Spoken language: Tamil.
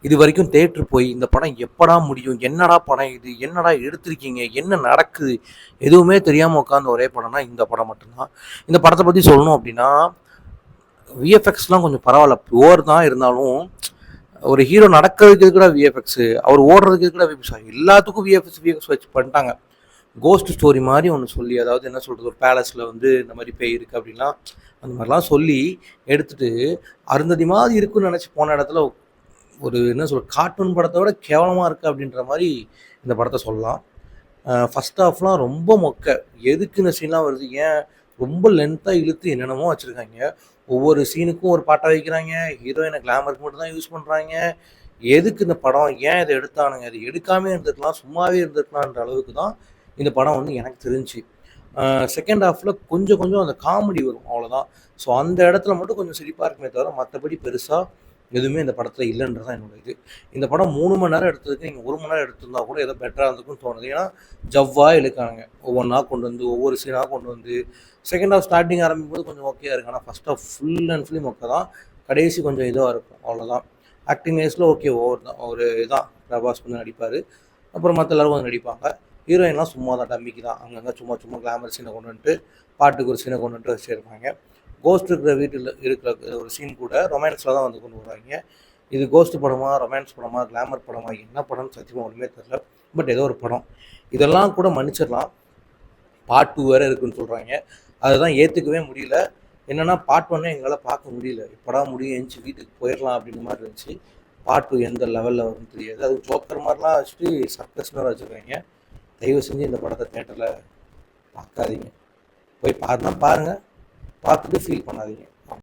இது வரைக்கும் தேட்டர் போய் இந்த படம் எப்படா முடியும், என்னடா படம் இது, என்னடா எடுத்திருக்கீங்க, என்ன நடக்குது, எதுவுமே தெரியாமல் உட்காந்து ஒரே படம்னா இந்த படம் மட்டும்தான். இந்த படத்தை பற்றி சொல்லணும் அப்படின்னா, விஎஃப்எக்ஸ்லாம் கொஞ்சம் பரவாயில்ல, ஓவர் தான் இருந்தாலும் ஒரு ஹீரோ நடக்கிறதுக்கு கூட விஎஃப்எக்ஸ், அவர் ஓடுறதுக்கு கூட விஎஃப்எக்ஸ், எல்லாத்துக்கும் விஎஃப்எக்ஸ் வச்சு பண்ணிட்டாங்க. கோஸ்ட் ஸ்டோரி மாதிரி ஒன்று சொல்லி, அதாவது என்ன சொல்கிறது, ஒரு பேலஸில் வந்து இந்த மாதிரி பேய் இருக்குது அப்படின்னா அந்த மாதிரிலாம் சொல்லி எடுத்துகிட்டு அருந்ததி மாதிரி இருக்குன்னு நினச்சி போன இடத்துல ஒரு என்ன சொல்ற கார்ட்டூன் படத்தை விட கேவலமாக இருக்குது அப்படின்ற மாதிரி இந்த படத்தை சொல்லலாம். ஃபஸ்ட் ஹாஃப்லாம் ரொம்ப மொக்க, எதுக்கு இந்த சீன்லாம் வருது, ஏன் ரொம்ப லென்த்தாக இழுத்து என்னென்னமோ வச்சுருக்காங்க. ஒவ்வொரு சீனுக்கும் ஒரு பாட்டை வைக்கிறாங்க, ஹீரோயினை கிளாமருக்கு மட்டும் தான் யூஸ் பண்ணுறாங்க. எதுக்கு இந்த படம், ஏன் இதை எடுத்தானுங்க, அது எடுக்காமே இருந்திருக்கலாம், சும்மாவே இருந்திருக்கலான்ற அளவுக்கு தான் இந்த படம் வந்து எனக்கு தெரிஞ்சு. செகண்ட் ஹாஃபில் கொஞ்சம் கொஞ்சம் அந்த காமெடி வரும், அவ்வளோதான். ஸோ அந்த இடத்துல மட்டும் கொஞ்சம் சிரிப்பாக இருக்குமே தவிர மற்றபடி பெருசாக எதுவுமே இந்த படத்தில் இல்லைன்றது தான் என்னோட இது. இந்த படம் 3 மணி நேரம் எடுத்ததுக்கு நீங்கள் 1 மணி நேரம் எடுத்திருந்தா கூட ஏதோ பெட்டராக இருந்திருக்குன்னு தோணுது. ஏன்னா ஜவ்வாக இழுக்காங்க, ஒவ்வொன்றா கொண்டு வந்து ஒவ்வொரு சீனாக கொண்டு வந்து. செகண்ட் ஹாஃப் ஸ்டார்டிங் ஆரம்பிக்கும் போது கொஞ்சம் ஓகேயா இருக்குது, ஆனால் first half full and fully மொக்க தான். கடைசி கொஞ்சம் இதுவாக இருக்கும், அவ்வளோதான். ஆக்டிங் வைஸில் ஓகே, ஓவர் தான், ஒரு இதான் பிரபாஸ் கொஞ்சம் நடிப்பார், அப்புறம் மற்ற எல்லோரும் கொஞ்சம் நடிப்பாங்க. ஹீரோயின்லாம் சும்மா தான், டம்மிக்கு தான், அங்கங்கே சும்மா சும்மா கிளாமர் சீனை கொண்டு வந்துட்டு பாட்டுக்கு ஒரு சீனை கொண்டு வந்துட்டு வச்சுருப்பாங்க. கோஸ்ட் இருக்கிற வீட்டில் இருக்கிற ஒரு சீன் கூட ரொமான்ஸில் தான் வந்து கொண்டு வருவாங்க. இது கோஸ்ட் படமா, ரொமான்ஸ் படமா, கிளாமர் படமா, என்ன படம்னு சத்தியமாக ஒன்றுமே தெரில. பட் ஏதோ ஒரு படம், இதெல்லாம் கூட மன்னிச்சிடலாம். பார்ட் 2 வேறு இருக்குதுன்னு சொல்கிறாங்க, அதுதான் ஏற்றுக்கவே முடியல. என்னென்னா பார்ட் 1 எங்களால் பார்க்க முடியல, எப்படா முடியும், எழுந்துச்சி வீட்டுக்கு போயிடலாம் அப்படின்ற மாதிரி இருந்துச்சு. பார்ட் 2 எந்த லெவலில் வரும்னு தெரியாது. அது ஜோக்கர் மாதிரிலாம் வச்சுட்டு சர்க்கஸ் மாதிரி வச்சுருக்காங்க. தயவு செஞ்சு இந்த படத்தை தேட்டரில் பார்க்காதீங்க. போய் பாருங்கள், பார்த்துட்டு ஃபீல் பண்ணாதீங்க.